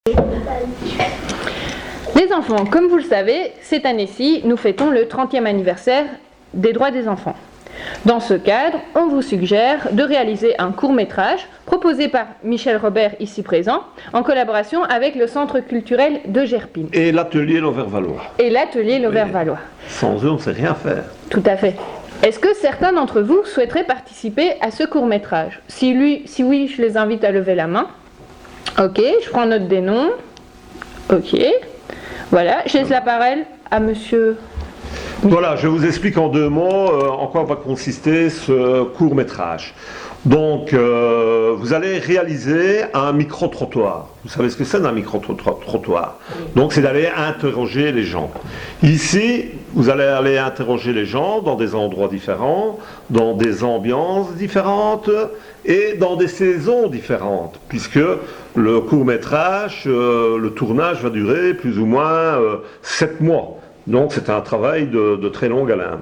Les enfants, comme vous le savez, cette année-ci, nous fêtons le 30e anniversaire des droits des enfants. Dans ce cadre, on vous suggère de réaliser un court-métrage proposé par Michel Robert, ici présent, en collaboration avec le Centre culturel de Gerpine. Et l'atelier Lauvervallois. Lauvervallois. Sans eux, on ne sait rien faire. Tout à fait. Est-ce que certains d'entre vous souhaiteraient participer à ce court-métrage? Si oui, je les invite à lever la main. Ok, je prends note des noms. Ok. Voilà, je laisse la parole à monsieur... Voilà, je vous explique en 2 mots en quoi va consister ce court-métrage. Donc, vous allez réaliser un micro-trottoir. Vous savez ce que c'est un micro-trottoir? Donc, c'est d'aller interroger les gens. Ici, vous allez aller interroger les gens dans des endroits différents, dans des ambiances différentes et dans des saisons différentes, puisque le court-métrage, le tournage va durer plus ou moins 7 mois. Donc c'est un travail de très longue haleine.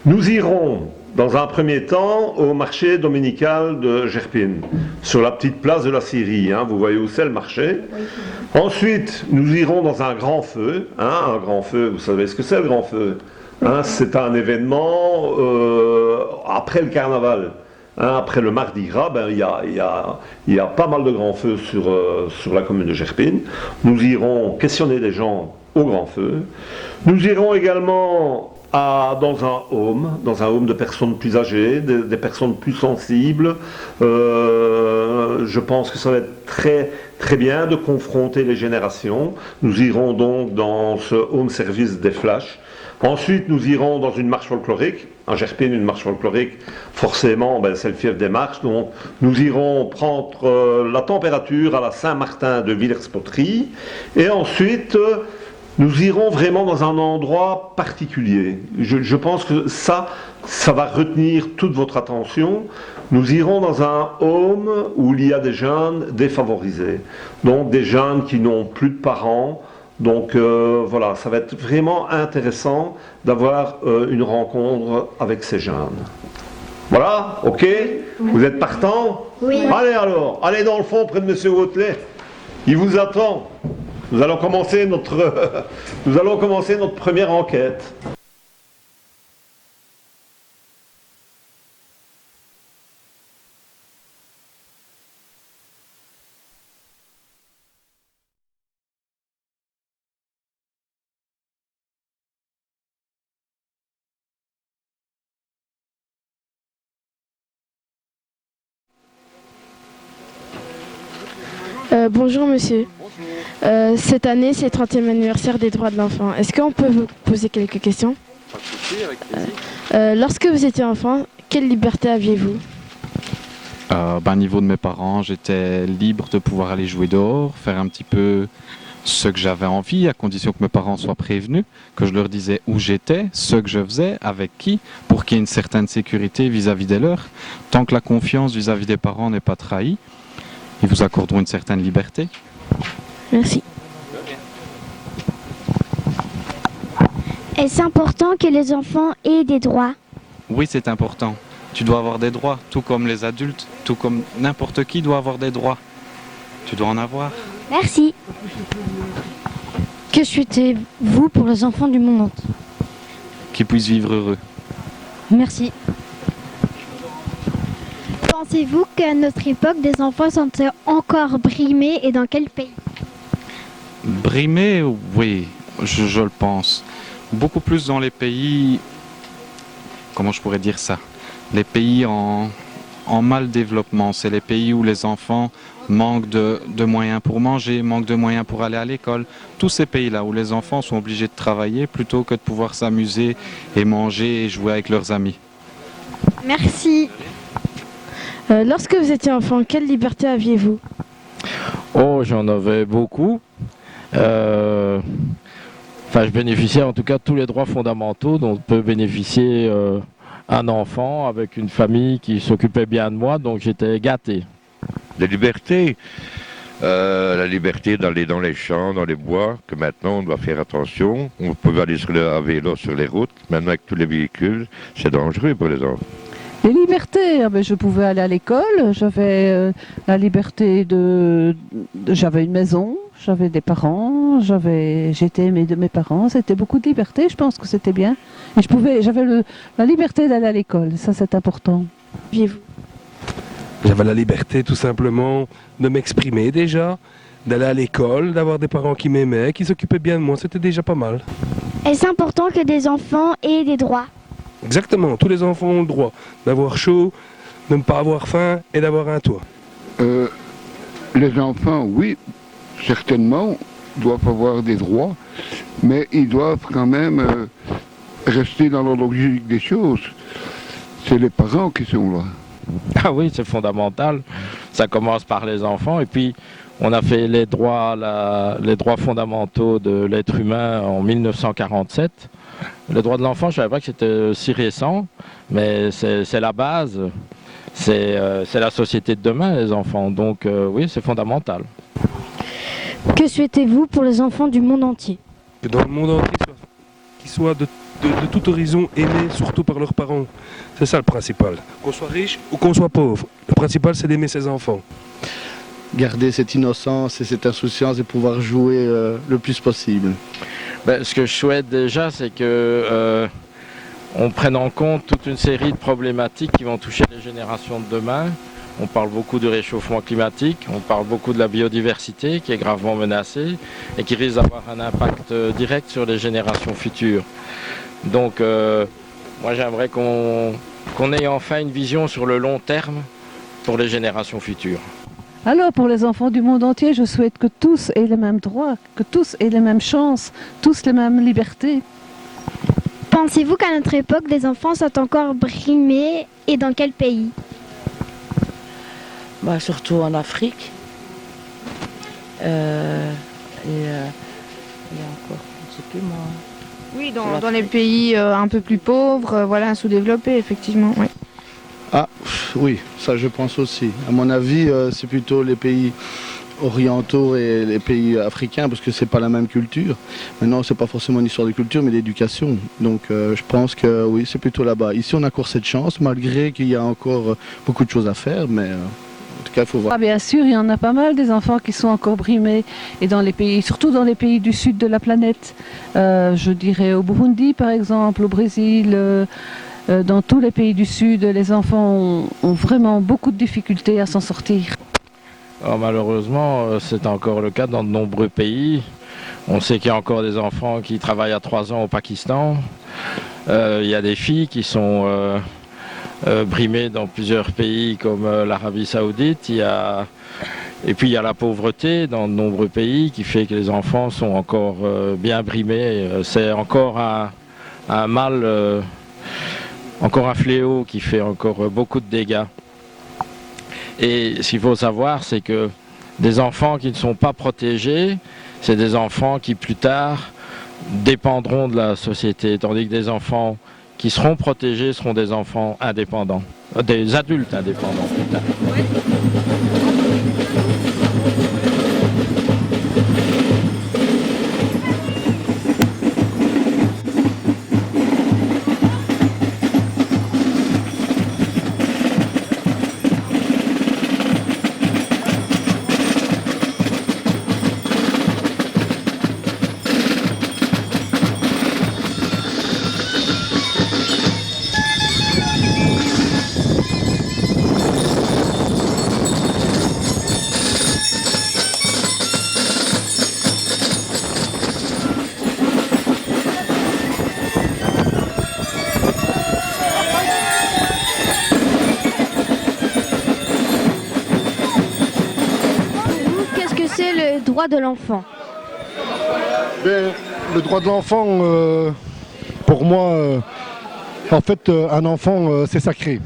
Nous irons dans un premier temps au marché dominical de Gerpine, sur la petite place de la Syrie, hein, vous voyez où c'est le marché. Ensuite, nous irons dans un grand feu, un grand feu, vous savez ce que c'est le grand feu, hein, c'est un événement après le carnaval. Après le Mardi Gras, il y a pas mal de grands feux sur la commune de Gerpine. Nous irons questionner les gens au grand feu. Nous irons également dans un home de personnes plus âgées, des personnes plus sensibles. Je pense que ça va être très, très bien de confronter les générations. Nous irons donc dans ce home service des flashs. Ensuite, nous irons dans une marche folklorique. En Gerpine, une marche folklorique, forcément, c'est le fief des marches. Donc, nous irons prendre la température à la Saint-Martin de Villers-Poterie. Et ensuite, nous irons vraiment dans un endroit particulier. Je pense que ça va retenir toute votre attention. Nous irons dans un home où il y a des jeunes défavorisés. Donc, des jeunes qui n'ont plus de parents. Donc voilà, ça va être vraiment intéressant d'avoir une rencontre avec ces jeunes. Voilà, ok? Vous êtes partants? Oui. Allez alors, allez dans le fond près de M. Watelet. Il vous attend. Nous allons commencer notre première enquête. Bonjour monsieur. Cette année, c'est le 30e anniversaire des droits de l'enfant. Est-ce qu'on peut vous poser quelques questions? Pas de souci, avec plaisir. Lorsque vous étiez enfant, quelle liberté aviez-vous? Au niveau de mes parents, j'étais libre de pouvoir aller jouer dehors, faire un petit peu ce que j'avais envie, à condition que mes parents soient prévenus, que je leur disais où j'étais, ce que je faisais, avec qui, pour qu'il y ait une certaine sécurité vis-à-vis des leurs. Tant que la confiance vis-à-vis des parents n'est pas trahie, ils vous accorderont une certaine liberté. Merci. Est-ce important que les enfants aient des droits? Oui, c'est important. Tu dois avoir des droits, tout comme les adultes, tout comme n'importe qui doit avoir des droits. Tu dois en avoir. Merci. Que souhaitez-vous pour les enfants du monde entier? Qu'ils puissent vivre heureux. Merci. Pensez-vous qu'à notre époque, des enfants sont encore brimés et dans quel pays? Brimés, oui, je le pense. Beaucoup plus dans les pays, comment je pourrais dire ça? Les pays en mal développement. C'est les pays où les enfants manquent de moyens pour manger, manquent de moyens pour aller à l'école. Tous ces pays-là où les enfants sont obligés de travailler plutôt que de pouvoir s'amuser et manger et jouer avec leurs amis. Merci. Lorsque vous étiez enfant, quelle liberté aviez-vous? Oh, j'en avais beaucoup. Je bénéficiais en tout cas de tous les droits fondamentaux dont peut bénéficier un enfant avec une famille qui s'occupait bien de moi, donc j'étais gâté. La liberté d'aller dans les champs, dans les bois, que maintenant on doit faire attention. On peut aller à vélo sur les routes, maintenant avec tous les véhicules, c'est dangereux pour les enfants. Les libertés, je pouvais aller à l'école, j'avais la liberté j'avais une maison, j'avais des parents, j'étais aimée de mes parents, c'était beaucoup de liberté, je pense que c'était bien. Et j'avais la liberté d'aller à l'école, ça c'est important. J'avais la liberté tout simplement de m'exprimer déjà, d'aller à l'école, d'avoir des parents qui m'aimaient, qui s'occupaient bien de moi, c'était déjà pas mal. Est-ce important que des enfants aient des droits? Exactement, tous les enfants ont le droit d'avoir chaud, de ne pas avoir faim et d'avoir un toit. Les enfants, oui, certainement, doivent avoir des droits, mais ils doivent quand même rester dans la logique des choses. C'est les parents qui sont là. Ah oui, c'est fondamental. Ça commence par les enfants et puis on a fait les droits fondamentaux de l'être humain en 1947. Les droits de l'enfant, je ne savais pas que c'était si récent, mais c'est la base. C'est la société de demain, les enfants. Donc oui, c'est fondamental. Que souhaitez-vous pour les enfants du monde entier? Que dans le monde entier, qu'ils soient de tout horizon aimés, surtout par leurs parents. C'est ça le principal. Qu'on soit riche ou qu'on soit pauvre. Le principal, c'est d'aimer ses enfants. Garder cette innocence et cette insouciance et pouvoir jouer le plus possible. Ce que je souhaite déjà, c'est que on prenne en compte toute une série de problématiques qui vont toucher les générations de demain. On parle beaucoup du réchauffement climatique, on parle beaucoup de la biodiversité qui est gravement menacée et qui risque d'avoir un impact direct sur les générations futures. Donc moi j'aimerais qu'on ait enfin une vision sur le long terme pour les générations futures. Alors pour les enfants du monde entier, je souhaite que tous aient les mêmes droits, que tous aient les mêmes chances, tous les mêmes libertés. Pensez-vous qu'à notre époque, des enfants sont encore brimés et dans quel pays? Surtout en Afrique. Et encore, je ne sais plus moi. Oui, dans les pays un peu plus pauvres, sous-développés, effectivement. Oui. Ah, oui, ça je pense aussi. À mon avis, c'est plutôt les pays orientaux et les pays africains, parce que c'est pas la même culture. Maintenant, c'est pas forcément une histoire de culture, mais d'éducation. Donc, je pense que oui, c'est plutôt là-bas. Ici, on a encore cette chance, malgré qu'il y a encore beaucoup de choses à faire, mais en tout cas, il faut voir. Ah, bien sûr, il y en a pas mal des enfants qui sont encore brimés, et dans les pays, surtout dans les pays du sud de la planète. Je dirais au Burundi, par exemple, au Brésil. Dans tous les pays du Sud, les enfants ont vraiment beaucoup de difficultés à s'en sortir. Alors, malheureusement, c'est encore le cas dans de nombreux pays. On sait qu'il y a encore des enfants qui travaillent à 3 ans au Pakistan. Il y a des filles qui sont brimées dans plusieurs pays comme l'Arabie Saoudite. Et puis il y a la pauvreté dans de nombreux pays qui fait que les enfants sont encore bien brimés. C'est encore un mal... encore un fléau qui fait encore beaucoup de dégâts. Et ce qu'il faut savoir, c'est que des enfants qui ne sont pas protégés, c'est des enfants qui plus tard dépendront de la société, tandis que des enfants qui seront protégés seront des enfants indépendants, des adultes indépendants plus tard. Droit de l'enfant? Le droit de l'enfant, pour moi, en fait, un enfant, c'est sacré.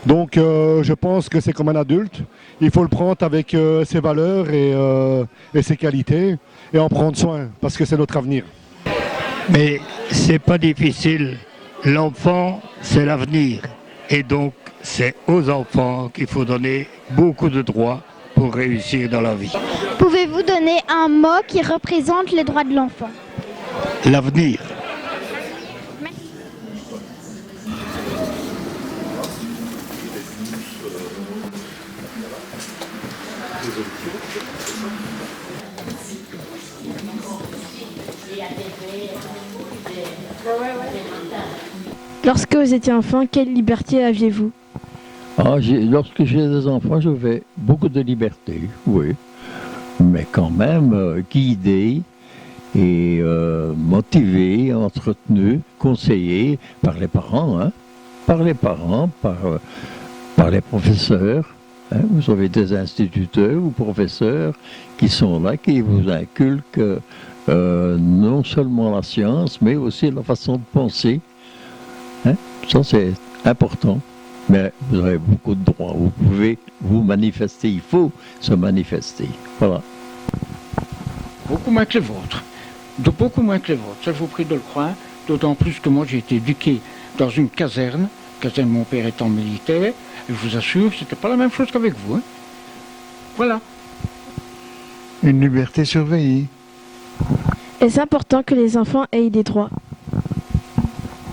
Donc, je pense que c'est comme un adulte. Il faut le prendre avec ses valeurs et ses qualités et en prendre soin, parce que c'est notre avenir. Mais c'est pas difficile. L'enfant, c'est l'avenir. Et donc, c'est aux enfants qu'il faut donner beaucoup de droits pour réussir dans la vie. Pouvez-vous donner un mot qui représente les droits de l'enfant? L'avenir. Lorsque vous étiez enfant, quelle liberté aviez-vous? Lorsque j'ai des enfants, j'avais beaucoup de liberté, oui. Mais quand même guidé et motivé, entretenu, conseillé par les parents, hein, par les parents, par les professeurs. Hein. Vous avez des instituteurs ou professeurs qui sont là, qui vous inculquent non seulement la science, mais aussi la façon de penser. Hein. Ça, c'est important. Mais vous avez beaucoup de droits. Vous pouvez vous manifester. Il faut se manifester. Voilà. Beaucoup moins que les vôtres. De beaucoup moins que les vôtres. Ça, je vous prie de le croire. D'autant plus que moi, j'ai été éduqué dans une caserne. Caserne, mon père étant militaire. Et je vous assure, c'était pas la même chose qu'avec vous. Hein. Voilà. Une liberté surveillée. Est-ce important que les enfants aient des droits?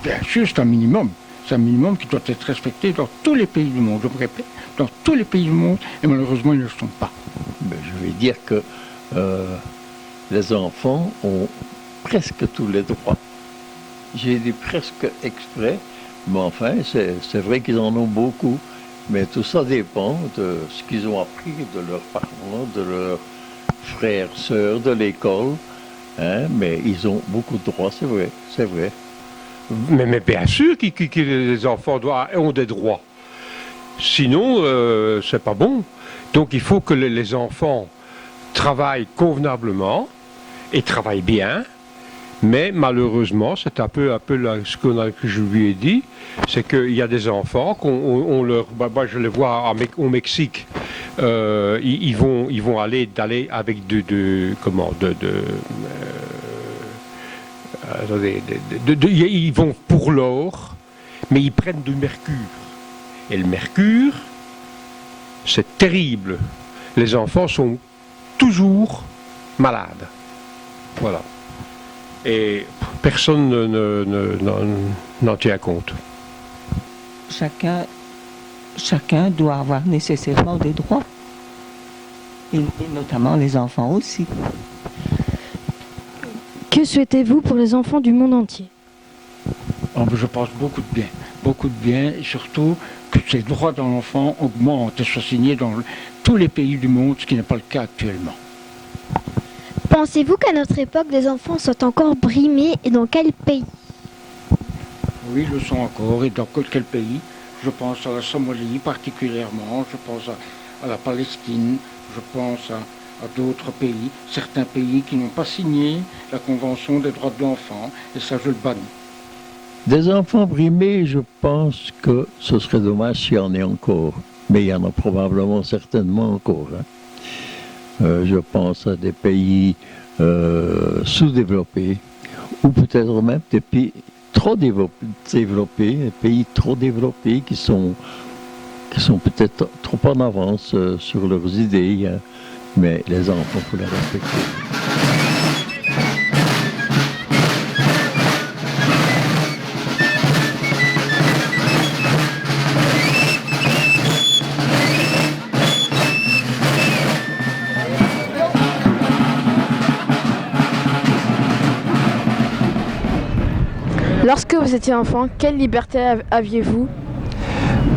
Bien sûr, c'est un minimum. C'est un minimum qui doit être respecté dans tous les pays du monde. Je me répète, dans tous les pays du monde, et malheureusement, ils ne le sont pas. Mais je vais dire que les enfants ont presque tous les droits. J'ai dit presque exprès, mais enfin, c'est vrai qu'ils en ont beaucoup. Mais tout ça dépend de ce qu'ils ont appris de leurs parents, de leurs frères, sœurs, de l'école. Hein, mais ils ont beaucoup de droits, c'est vrai, c'est vrai. Mais bien sûr que les enfants ont des droits. Sinon, c'est pas bon. Donc il faut que les enfants travaillent convenablement et travaillent bien. Mais malheureusement, c'est un peu ce que je lui ai dit, c'est qu'il y a des enfants qu'on leur, je les vois au Mexique, ils vont aller avec ils vont pour l'or, mais ils prennent du mercure. Et le mercure, c'est terrible. Les enfants sont toujours malades. Voilà. Et personne n'en tient compte. Chacun doit avoir nécessairement des droits. Et notamment les enfants aussi. Que souhaitez-vous pour les enfants du monde entier? Je pense beaucoup de bien, et surtout que ces droits de l'enfant augmentent et soient signés dans tous les pays du monde, ce qui n'est pas le cas actuellement. Pensez-vous qu'à notre époque, les enfants sont encore brimés et dans quel pays? Oui, ils le sont encore, et dans quel pays? Je pense à la Somalie particulièrement, je pense à la Palestine, je pense à d'autres pays, certains pays qui n'ont pas signé la Convention des droits de l'enfant, et ça je le bannis. Des enfants brimés, je pense que ce serait dommage s'il y en ait encore, mais il y en a probablement certainement encore. Hein. Je pense à des pays sous-développés, ou peut-être même des pays trop développés, des pays trop développés qui sont peut-être trop en avance sur leurs idées. Hein. Mais les enfants, il faut les respecter. Lorsque vous étiez enfant, quelle liberté aviez-vous?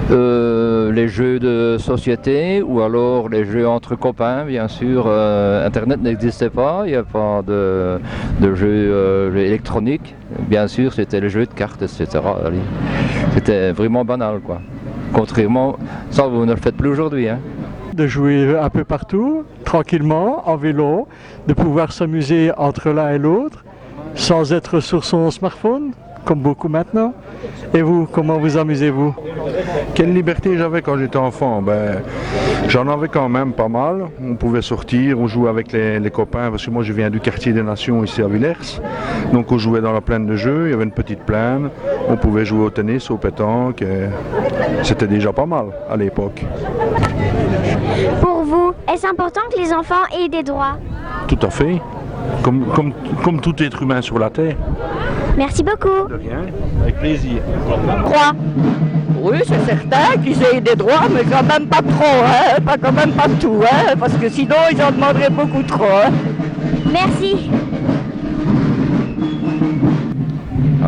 Les jeux de société ou alors les jeux entre copains, bien sûr. Internet n'existait pas, il n'y a pas de jeux électroniques. Bien sûr, c'était les jeux de cartes, etc. C'était vraiment banal, quoi. Contrairement, ça vous ne le faites plus aujourd'hui. Hein. De jouer un peu partout, tranquillement, en vélo, de pouvoir s'amuser entre l'un et l'autre, sans être sur son smartphone, comme beaucoup maintenant. Et vous, comment vous amusez-vous? Quelle liberté j'avais quand j'étais enfant? J'en avais quand même pas mal. On pouvait sortir, on jouait avec les copains, parce que moi je viens du quartier des Nations ici à Villers. Donc on jouait dans la plaine de jeu, il y avait une petite plaine, on pouvait jouer au tennis, au pétanque. C'était déjà pas mal à l'époque. Pour vous, est-ce important que les enfants aient des droits? Tout à fait. Comme tout être humain sur la Terre. Merci beaucoup. De rien, avec plaisir. Droit. Oui, c'est certain qu'ils aient des droits, mais quand même pas trop, hein, pas quand même pas tout, hein, parce que sinon ils en demanderaient beaucoup trop. Hein. Merci.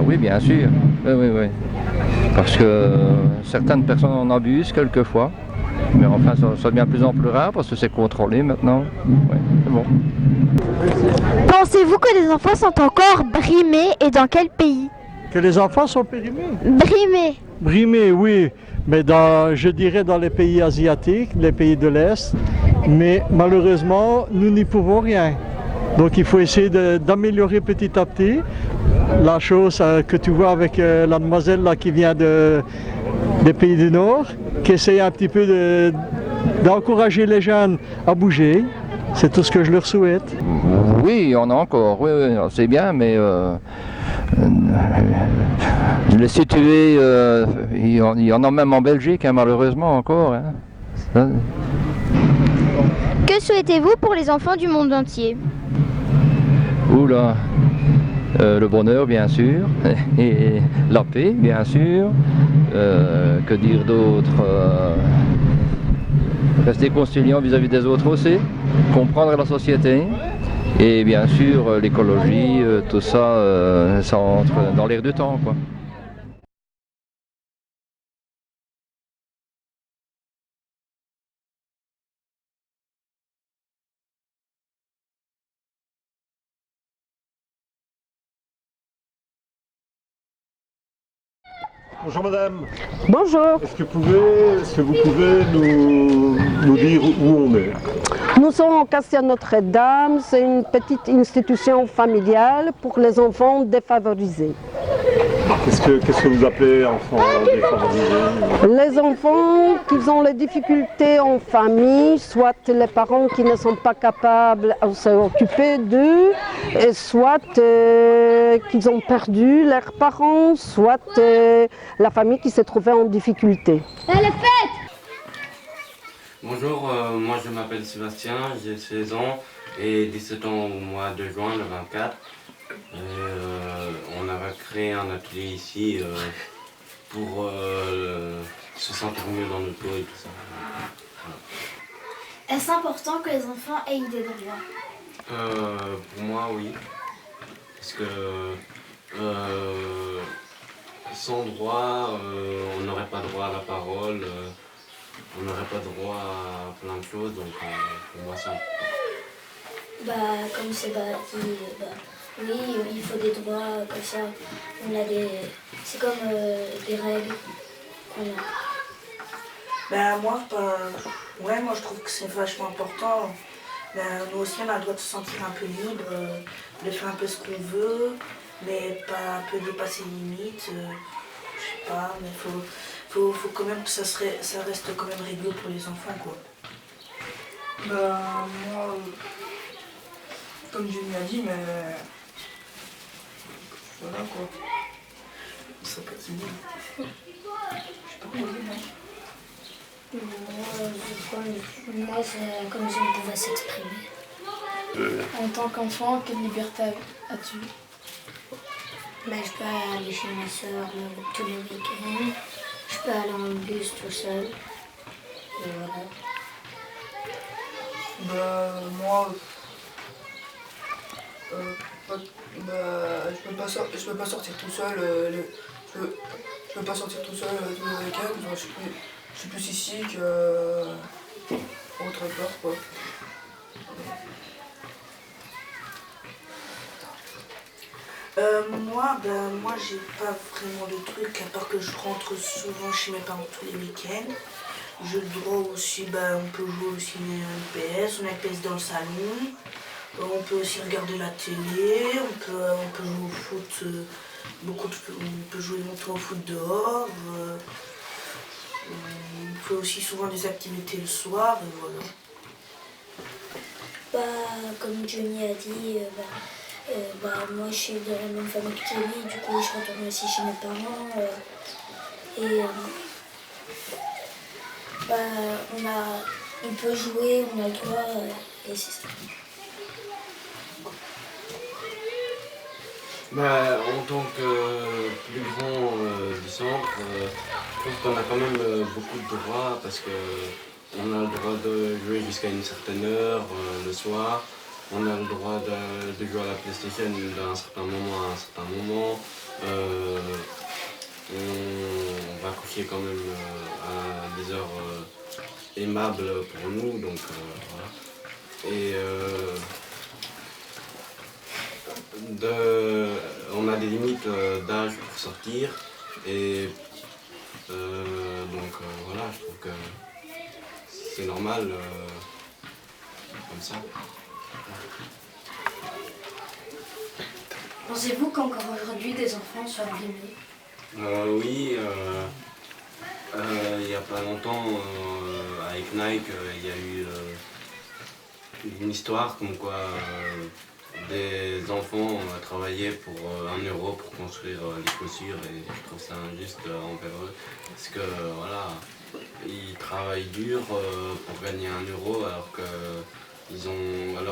Oui, bien sûr. Oui. Parce que certaines personnes en abusent quelquefois. Mais enfin, ça devient de plus en plus rare parce que c'est contrôlé maintenant. Oui, c'est bon. Pensez-vous que les enfants sont encore brimés et dans quel pays? Que les enfants sont périmés? Brimés. Brimés, oui. Mais je dirais dans les pays asiatiques, les pays de l'Est. Mais malheureusement, nous n'y pouvons rien. Donc il faut essayer d'améliorer petit à petit. La chose que tu vois avec la demoiselle là, qui vient des pays du Nord, qui essaye un petit peu d'encourager les jeunes à bouger. C'est tout ce que je leur souhaite. Oui, il y en a encore, oui, c'est bien, mais les situés, il y en a même en Belgique, hein, malheureusement encore. Hein. Que souhaitez-vous pour les enfants du monde entier? Oula, le bonheur bien sûr, et la paix bien sûr, que dire d'autre, rester conciliant vis-à-vis des autres aussi, comprendre la société, et bien sûr l'écologie, tout ça, ça entre dans l'air du temps, quoi. Bonjour madame. Bonjour. Est-ce que vous pouvez nous dire où on est? Nous sommes au Quartier Notre-Dame, c'est une petite institution familiale pour les enfants défavorisés. Qu'est-ce que vous appelez enfants défavorisés? Les enfants qui ont les difficultés en famille, soit les parents qui ne sont pas capables de s'occuper d'eux, et soit qu'ils ont perdu leurs parents, soit la famille qui s'est trouvée en difficulté. Bonjour, moi je m'appelle Sébastien, j'ai 16 ans et 17 ans au mois de juin, le 24. On a créé un atelier ici pour se sentir mieux dans notre peau et tout ça. Voilà. Est-ce important que les enfants aient des droits? Pour moi, oui. Parce que sans droit, on n'aurait pas droit à la parole, on n'aurait pas droit à plein de choses, donc pour moi c'est important. Comme c'est dit, oui, il faut des droits, comme ça, on a c'est comme des règles qu'on a. Moi je trouve que c'est vachement important. Nous aussi on a le droit de se sentir un peu libre, de faire un peu ce qu'on veut, mais pas un peu dépasser les limites. Je sais pas, mais faut quand même que ça reste quand même rigolo pour les enfants, quoi. Moi, comme Jenny a dit, mais voilà quoi. Ça peut être bien. Je sais pas comment dire, Moi, c'est comme si on pouvait s'exprimer. En tant qu'enfant, quelle liberté as-tu? Je peux aller chez ma soeur tous les week-ends. Je peux aller en bus tout seul. Et voilà. Moi, je peux pas sortir tout seul. Je peux pas sortir tout seul tous les week-ends. Je suis plus ici que autre part, quoi. Moi j'ai pas vraiment de trucs, à part que je rentre souvent chez mes parents tous les week-ends. J'ai le droit aussi, on peut jouer aussi une PS, on a une PS dans le salon. On peut aussi regarder la télé, on peut jouer au foot, on peut jouer longtemps au foot dehors. On fait aussi souvent des activités le soir, et voilà. Comme Johnny a dit, moi je suis de la même famille que Kelly, du coup je retourne aussi chez mes parents. On peut jouer, on a le droit, et c'est ça. En tant que plus grand du centre, je trouve qu'on a quand même beaucoup de droits parce qu'on a le droit de jouer jusqu'à une certaine heure le soir. On a le droit de jouer à la PlayStation d'un certain moment à un certain moment. qui est quand même à des heures aimables pour nous, donc voilà. Et on a des limites d'âge pour sortir, et donc voilà, je trouve que c'est normal comme ça. Pensez-vous qu'encore aujourd'hui des enfants soient brimés? Oui, il n'y a pas longtemps, avec Nike, il y a eu une histoire comme quoi des enfants travaillaient pour 1 euro pour construire des chaussures, et je trouve ça injuste envers eux, parce que voilà, ils travaillent dur pour gagner 1 euro alors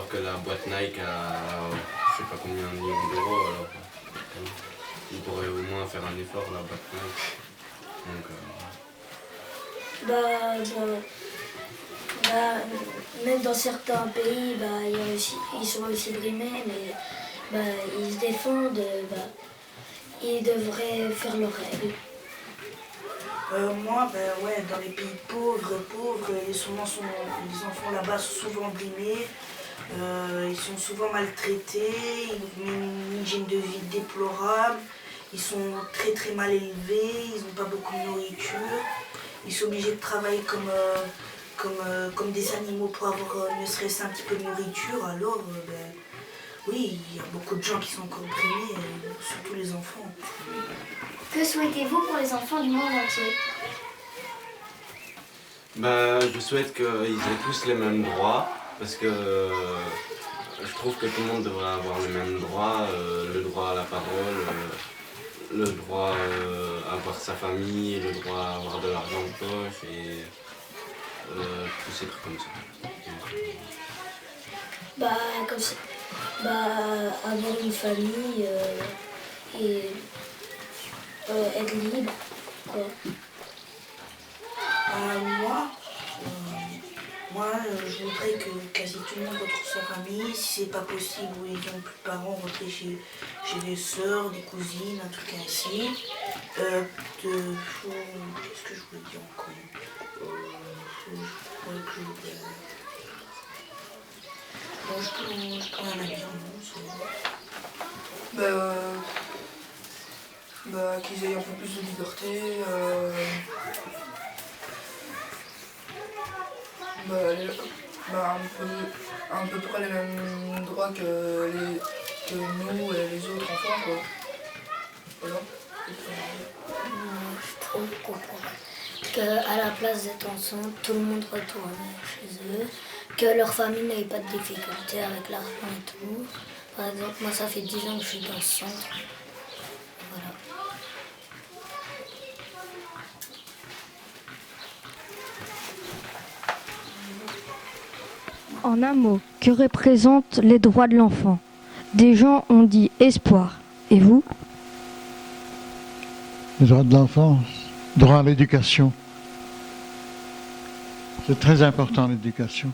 que la boîte Nike a je sais pas combien de millions d'euros, alors ils pourraient au moins faire un effort, la boîte Nike. Même dans certains pays, ils sont aussi brimés, mais ils se défendent, ils devraient faire leurs règles. Moi, dans les pays pauvres, les enfants là-bas sont souvent brimés, ils sont souvent maltraités, ils ont une hygiène de vie déplorable, ils sont très très mal élevés, ils n'ont pas beaucoup de nourriture, ils sont obligés de travailler comme des animaux pour avoir ne serait-ce un petit peu de nourriture. Alors, oui, il y a beaucoup de gens qui sont encore brimés, surtout les enfants. Que souhaitez-vous pour les enfants du monde entier? Je souhaite qu'ils aient tous les mêmes droits, parce que je trouve que tout le monde devrait avoir les mêmes droits, le droit à la parole, le droit à voir sa famille, le droit à avoir de l'argent de poche, et tous ces trucs comme ça. Avoir une famille et être libre, quoi. Moi, je voudrais que quasi tout le monde retrouve sa famille. Si c'est pas possible, ou ils n'ont plus de parents, rentrer chez des sœurs, des cousines, un truc ainsi. Qu'est-ce que je voulais dire encore? Je prends un avion, qu'ils aient un peu plus de liberté, à peu près les mêmes droits que nous et les autres enfants, quoi. Voilà. Je trouve qu'à la place d'être ensemble, tout le monde retourne chez eux, que leur famille n'ait pas de difficultés avec l'argent et tout. Par exemple, moi ça fait 10 ans que je suis dans ce centre. Voilà. En un mot, que représentent les droits de l'enfant? Des gens ont dit espoir. Et vous? Les droits de l'enfant, droit à l'éducation. C'est très important l'éducation.